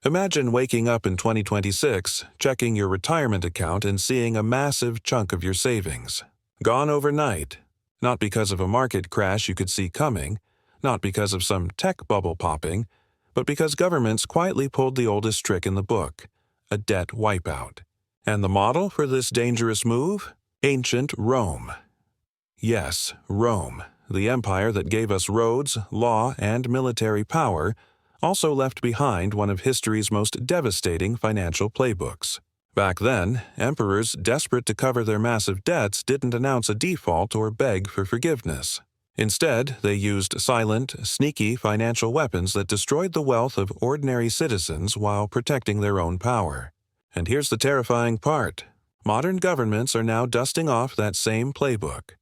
Imagine waking up in 2026, checking your retirement account and seeing a massive chunk of your savings gone overnight, not because of a market crash you could see coming, not because of some tech bubble popping, but because governments quietly pulled the oldest trick in the book, a debt wipeout. And the model for this dangerous move? Ancient Rome. Yes, Rome, the empire that gave us roads, law, and military power, also left behind one of history's most devastating financial playbooks. Back then, emperors desperate to cover their massive debts didn't announce a default or beg for forgiveness. Instead, they used silent, sneaky financial weapons that destroyed the wealth of ordinary citizens while protecting their own power. And here's the terrifying part. Modern governments are now dusting off that same playbook.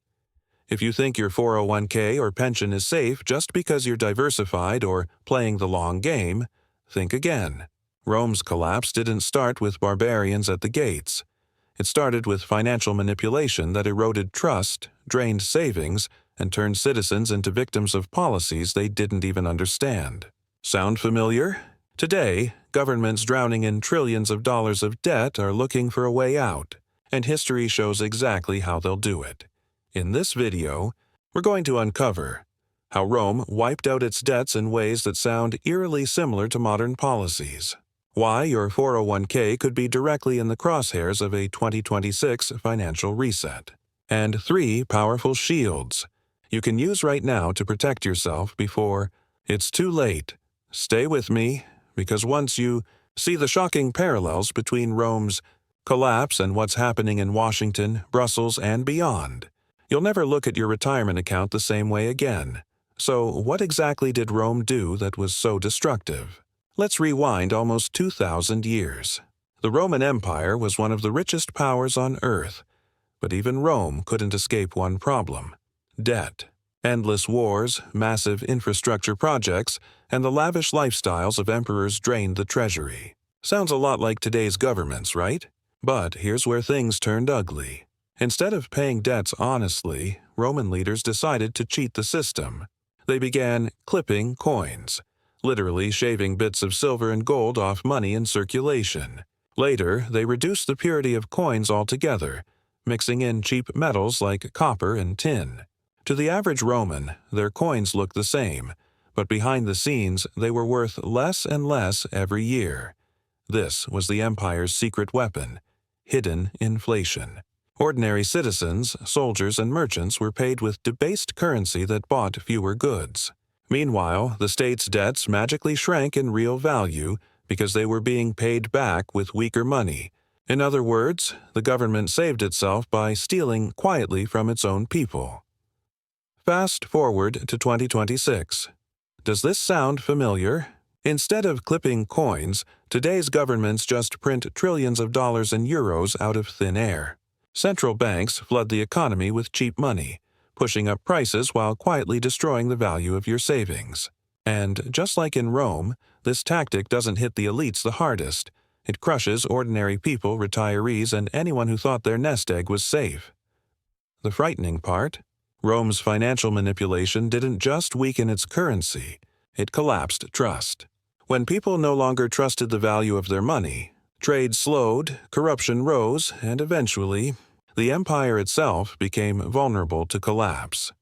If you think your 401k or pension is safe just because you're diversified or playing the long game, think again. Rome's collapse didn't start with barbarians at the gates. It started with financial manipulation that eroded trust, drained savings, and turned citizens into victims of policies they didn't even understand. Sound familiar? Today, governments drowning in trillions of dollars of debt are looking for a way out, and history shows exactly how they'll do it. In this video, we're going to uncover how Rome wiped out its debts in ways that sound eerily similar to modern policies, why your 401k could be directly in the crosshairs of a 2026 financial reset, and 3 powerful shields you can use right now to protect yourself before it's too late. Stay with me, because once you see the shocking parallels between Rome's collapse and what's happening in Washington, Brussels, and beyond, you'll never look at your retirement account the same way again. So, what exactly did Rome do that was so destructive? Let's rewind almost 2,000 years. The Roman Empire was one of the richest powers on Earth, but even Rome couldn't escape one problem: debt. Endless wars, massive infrastructure projects, and the lavish lifestyles of emperors drained the treasury. Sounds a lot like today's governments, right? But here's where things turned ugly. Instead of paying debts honestly, Roman leaders decided to cheat the system. They began clipping coins, literally shaving bits of silver and gold off money in circulation. Later, they reduced the purity of coins altogether, mixing in cheap metals like copper and tin. To the average Roman, their coins looked the same, but behind the scenes they were worth less and less every year. This was the empire's secret weapon: hidden inflation. Ordinary citizens, soldiers, and merchants were paid with debased currency that bought fewer goods. Meanwhile, the state's debts magically shrank in real value because they were being paid back with weaker money. In other words, the government saved itself by stealing quietly from its own people. Fast forward to 2026. Does this sound familiar? Instead of clipping coins, today's governments just print trillions of dollars and euros out of thin air. Central banks flood the economy with cheap money, pushing up prices while quietly destroying the value of your savings. And just like in Rome, this tactic doesn't hit the elites the hardest. It crushes ordinary people, retirees, and anyone who thought their nest egg was safe. The frightening part? Rome's financial manipulation didn't just weaken its currency, it collapsed trust. When people no longer trusted the value of their money, trade slowed, corruption rose, and eventually, the empire itself became vulnerable to collapse.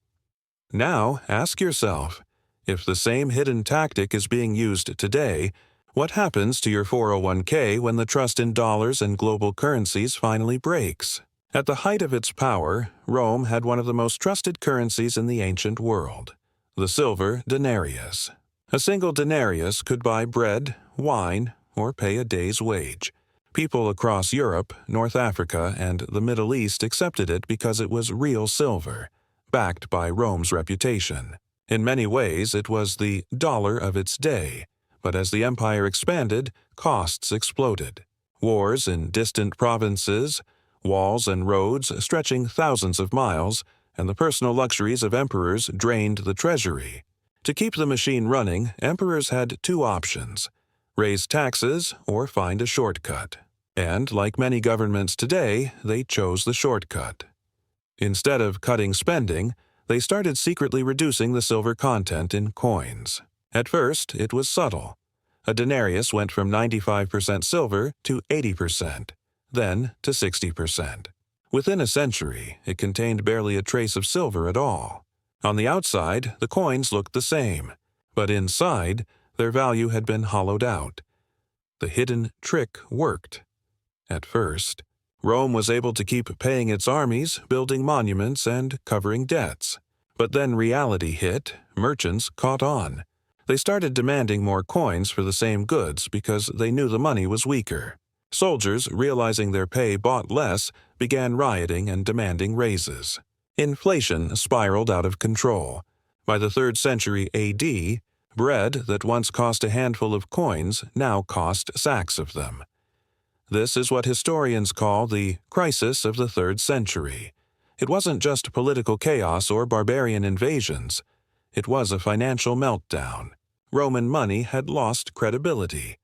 Now, ask yourself, if the same hidden tactic is being used today, what happens to your 401k when the trust in dollars and global currencies finally breaks? At the height of its power, Rome had one of the most trusted currencies in the ancient world: the silver denarius. A single denarius could buy bread, wine, or pay a day's wage. People across Europe, North Africa, and the Middle East accepted it because it was real silver, backed by Rome's reputation. In many ways, it was the dollar of its day, but as the empire expanded, costs exploded. Wars in distant provinces, walls and roads stretching thousands of miles, and the personal luxuries of emperors drained the treasury. To keep the machine running, emperors had 2 options: raise taxes or find a shortcut. And, like many governments today, they chose the shortcut. Instead of cutting spending, they started secretly reducing the silver content in coins. At first, it was subtle. A denarius went from 95% silver to 80%, then to 60%. Within a century, it contained barely a trace of silver at all. On the outside, the coins looked the same, but inside, their value had been hollowed out. The hidden trick worked. At first, Rome was able to keep paying its armies, building monuments, and covering debts. But then reality hit, merchants caught on. They started demanding more coins for the same goods because they knew the money was weaker. Soldiers, realizing their pay bought less, began rioting and demanding raises. Inflation spiraled out of control. By the 3rd century AD, bread that once cost a handful of coins now cost sacks of them. This is what historians call the crisis of the 3rd century. It wasn't just political chaos or barbarian invasions. It was a financial meltdown. Roman money had lost credibility.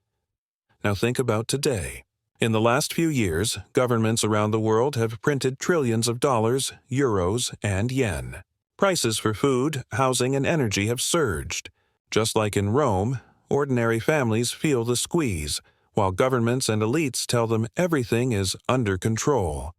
Now think about today. In the last few years, governments around the world have printed trillions of dollars, euros, and yen. Prices for food, housing, and energy have surged. Just like in Rome, ordinary families feel the squeeze, while governments and elites tell them everything is under control.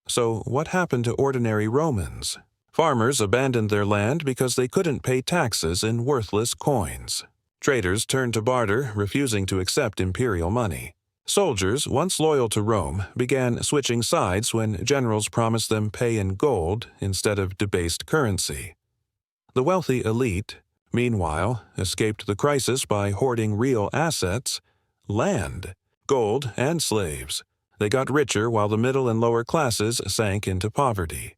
So what happened to ordinary Romans? Farmers abandoned their land because they couldn't pay taxes in worthless coins. Traders turned to barter, refusing to accept imperial money. Soldiers, once loyal to Rome, began switching sides when generals promised them pay in gold instead of debased currency. The wealthy elite, meanwhile, escaped the crisis by hoarding real assets, land, gold, and slaves. They got richer while the middle and lower classes sank into poverty.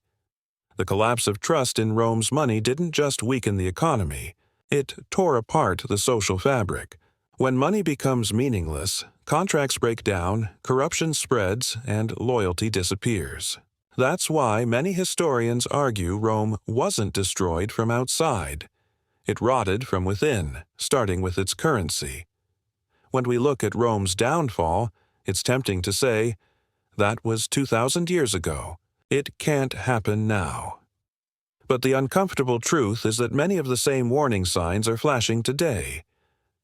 The collapse of trust in Rome's money didn't just weaken the economy, it tore apart the social fabric. When money becomes meaningless, contracts break down, corruption spreads, and loyalty disappears. That's why many historians argue Rome wasn't destroyed from outside. It rotted from within, starting with its currency. When we look at Rome's downfall, it's tempting to say, that was 2,000 years ago. It can't happen now. But the uncomfortable truth is that many of the same warning signs are flashing today.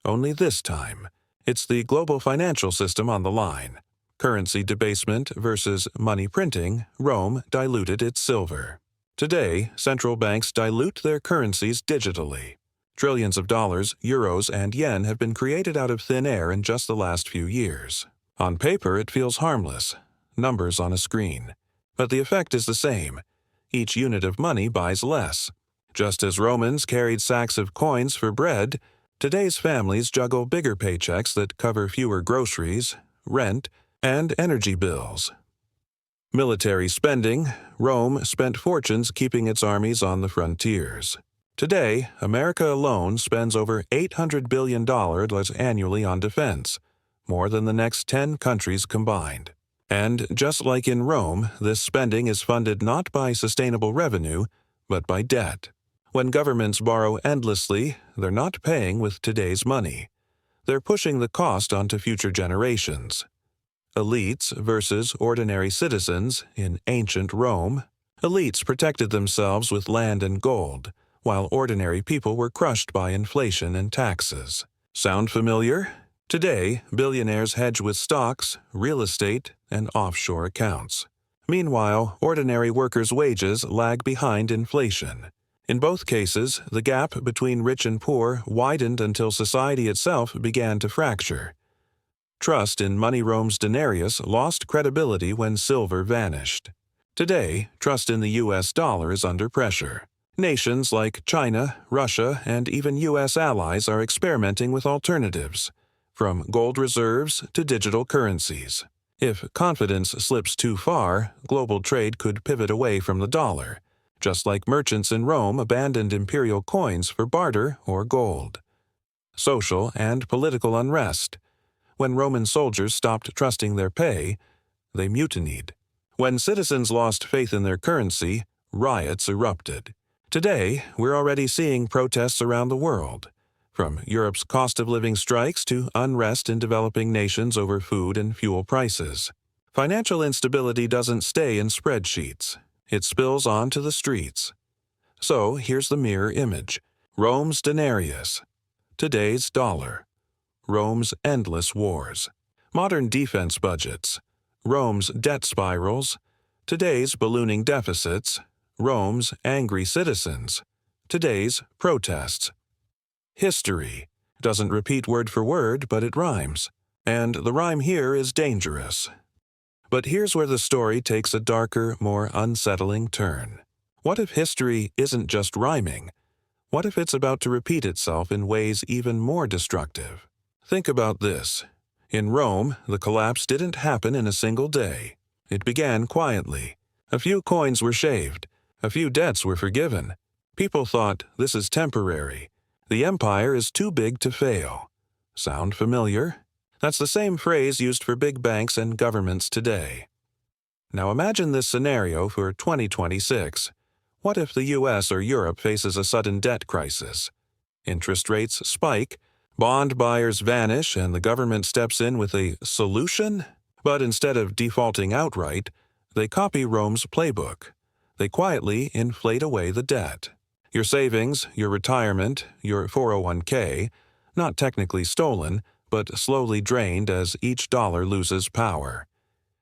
Only this time, it's the global financial system on the line. Currency debasement versus money printing, Rome diluted its silver. Today, central banks dilute their currencies digitally. Trillions of dollars, euros, and yen have been created out of thin air in just the last few years. On paper, it feels harmless, numbers on a screen. But the effect is the same. Each unit of money buys less. Just as Romans carried sacks of coins for bread, today's families juggle bigger paychecks that cover fewer groceries, rent, and energy bills. Military spending, Rome spent fortunes keeping its armies on the frontiers. Today, America alone spends over $800 billion annually on defense, more than the next 10 countries combined. And just like in Rome, this spending is funded not by sustainable revenue, but by debt. When governments borrow endlessly, they're not paying with today's money. They're pushing the cost onto future generations. Elites versus ordinary citizens in ancient Rome. Elites protected themselves with land and gold, while ordinary people were crushed by inflation and taxes. Sound familiar? Today, billionaires hedge with stocks, real estate, and offshore accounts. Meanwhile, ordinary workers' wages lag behind inflation. In both cases, the gap between rich and poor widened until society itself began to fracture. Trust in money Rome's denarius lost credibility when silver vanished. Today, trust in the U.S. dollar is under pressure. Nations like China, Russia, and even U.S. allies are experimenting with alternatives, from gold reserves to digital currencies. If confidence slips too far, global trade could pivot away from the dollar, just like merchants in Rome abandoned imperial coins for barter or gold. Social and political unrest. When Roman soldiers stopped trusting their pay, they mutinied. When citizens lost faith in their currency, riots erupted. Today, we're already seeing protests around the world, from Europe's cost of living strikes to unrest in developing nations over food and fuel prices. Financial instability doesn't stay in spreadsheets. It spills onto the streets. So here's the mirror image. Rome's denarius. Today's dollar. Rome's endless wars. Modern defense budgets. Rome's debt spirals. Today's ballooning deficits. Rome's angry citizens. Today's protests. History doesn't repeat word for word, but it rhymes. And the rhyme here is dangerous. But here's where the story takes a darker, more unsettling turn. What if history isn't just rhyming? What if it's about to repeat itself in ways even more destructive? Think about this. In Rome, the collapse didn't happen in a single day. It began quietly. A few coins were shaved. A few debts were forgiven. People thought, this is temporary. The empire is too big to fail. Sound familiar? That's the same phrase used for big banks and governments today. Now imagine this scenario for 2026. What if the US or Europe faces a sudden debt crisis? Interest rates spike, bond buyers vanish, and the government steps in with a solution? But instead of defaulting outright, they copy Rome's playbook. They quietly inflate away the debt. Your savings, your retirement, your 401k, not technically stolen, but slowly drained as each dollar loses power.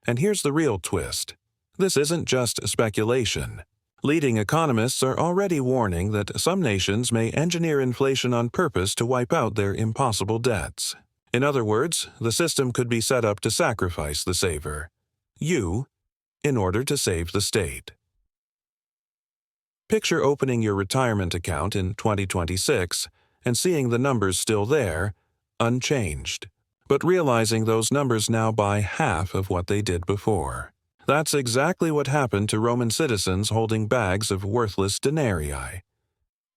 And here's the real twist. This isn't just speculation. Leading economists are already warning that some nations may engineer inflation on purpose to wipe out their impossible debts. In other words, the system could be set up to sacrifice the saver, you, in order to save the state. Picture opening your retirement account in 2026 and seeing the numbers still there, unchanged, but realizing those numbers now buy half of what they did before. That's exactly what happened to Roman citizens holding bags of worthless denarii.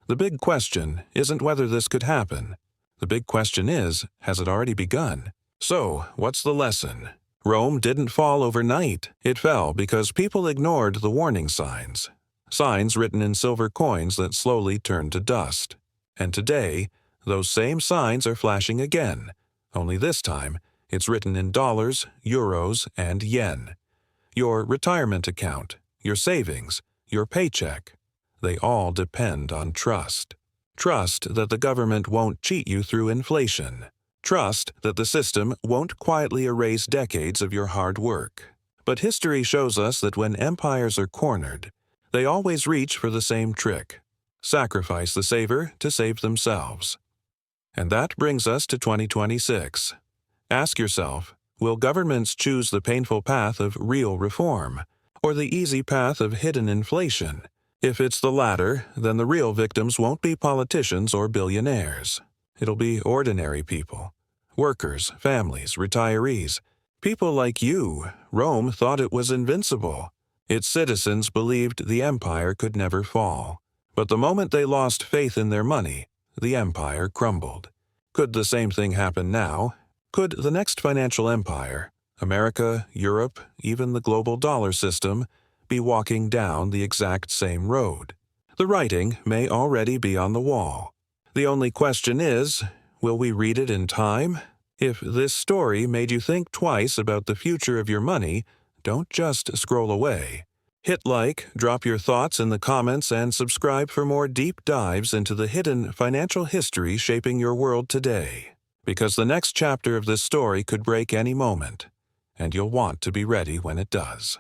The big question isn't whether this could happen. The big question is, has it already begun? So, what's the lesson? Rome didn't fall overnight. It fell because people ignored the warning signs. Signs written in silver coins that slowly turned to dust. And today, those same signs are flashing again. Only this time, it's written in dollars, euros, and yen. Your retirement account, your savings, your paycheck, they all depend on trust. Trust that the government won't cheat you through inflation. Trust that the system won't quietly erase decades of your hard work. But history shows us that when empires are cornered, they always reach for the same trick: sacrifice the saver to save themselves. And that brings us to 2026. Ask yourself, will governments choose the painful path of real reform, or the easy path of hidden inflation? If it's the latter, then the real victims won't be politicians or billionaires. It'll be ordinary people. Workers, families, retirees. People like you. Rome thought it was invincible. Its citizens believed the empire could never fall. But the moment they lost faith in their money, the empire crumbled. Could the same thing happen now? Could the next financial empire, America, Europe, even the global dollar system, be walking down the exact same road? The writing may already be on the wall. The only question is, will we read it in time? If this story made you think twice about the future of your money, don't just scroll away. Hit like, drop your thoughts in the comments, and subscribe for more deep dives into the hidden financial history shaping your world today. Because the next chapter of this story could break any moment, and you'll want to be ready when it does.